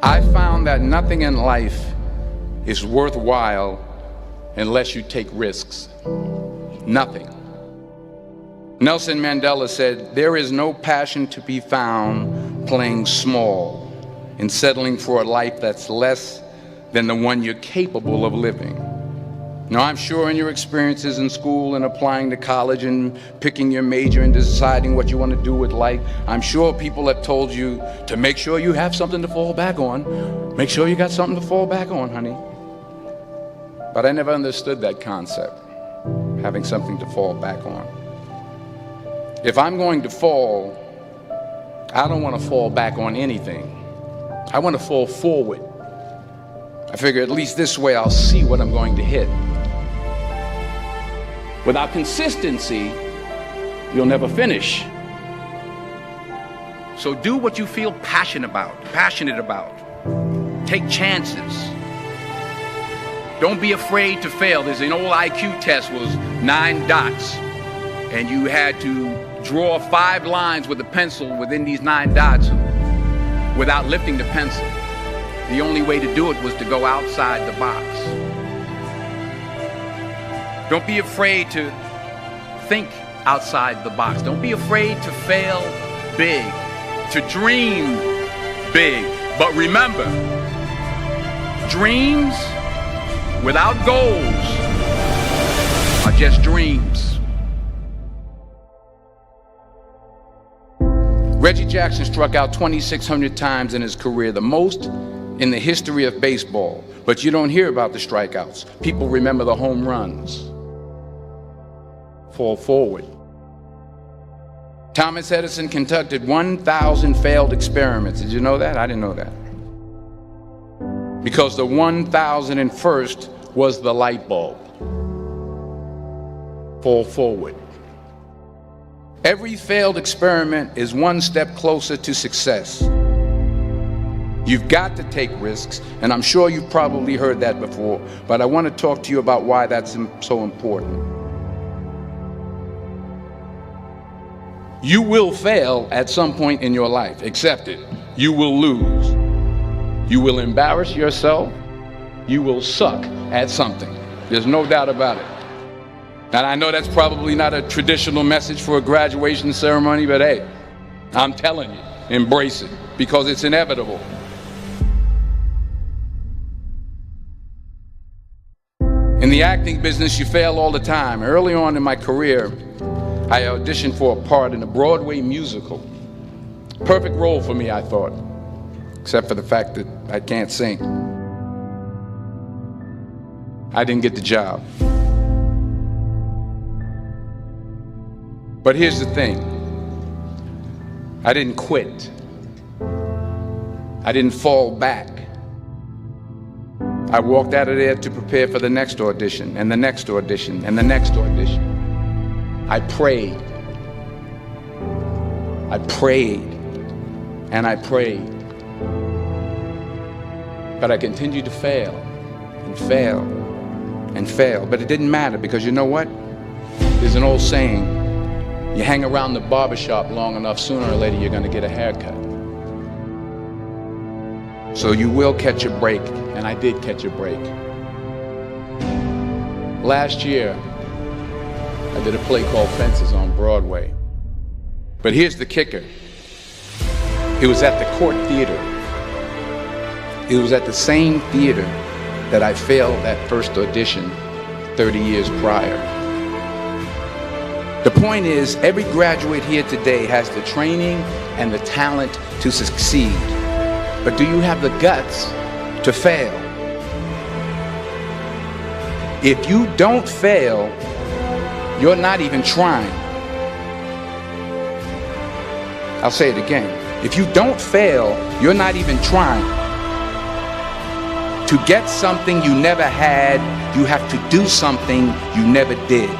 I found that nothing in life is worthwhile unless you take risks. Nothing. Nelson Mandela said, "There is no passion to be found playing small and settling for a life that's less than the one you're capable of living." Now, I'm sure in your experiences in school and applying to college and picking your major and deciding what you want to do with life, I'm sure people have told you to make sure you have something to fall back on. Make sure you got something to fall back on, honey. But I never understood that concept, having something to fall back on. If I'm going to fall, I don't want to fall back on anything. I want to fall forward. I figure at least this way I'll see what I'm going to hit. Without consistency, you'll never finish. So do what you feel passionate about. Take chances. Don't be afraid to fail. There's an old IQ test, was 9 dots, and you had to draw 5 lines with a pencil within these 9 dots without lifting the pencil. The only way to do it was to go outside the box. Don't be afraid to think outside the box. Don't be afraid to fail big, to dream big. But remember, dreams without goals are just dreams. Reggie Jackson struck out 2,600 times in his career, the most in the history of baseball. But you don't hear about the strikeouts. People remember the home runs. Fall forward. Thomas Edison conducted 1,000 failed experiments. Did you know that? I didn't know that. Because the 1,001st was the light bulb. Fall forward. Every failed experiment is one step closer to success. You've got to take risks, and I'm sure you've probably heard that before, but I want to talk to you about why that's so important. You will fail at some point in your life. Accept it. You will lose. You will embarrass yourself. You will suck at something. There's no doubt about it. And I know that's probably not a traditional message for a graduation ceremony, but hey, I'm telling you, embrace it, because it's inevitable. In the acting business, you fail all the time. Early on in my career, I auditioned for a part in a Broadway musical. Perfect role for me, I thought, except for the fact that I can't sing. I didn't get the job. But here's the thing. I didn't quit. I didn't fall back. I walked out of there to prepare for the next audition, and the next audition, and the next audition. I prayed. I prayed. And I prayed. But I continued to fail and fail and fail. But it didn't matter, because you know what? There's an old saying, you hang around the barbershop long enough, sooner or later you're going to get a haircut. So you will catch a break, and I did catch a break. Last year, I did a play called Fences on Broadway. But here's the kicker. It was at the Court Theater. It was at the same theater that I failed that first audition 30 years prior. The point is, every graduate here today has the training and the talent to succeed. But do you have the guts to fail? If you don't fail, you're not even trying. I'll say it again. If you don't fail, you're not even trying. To get something you never had, you have to do something you never did.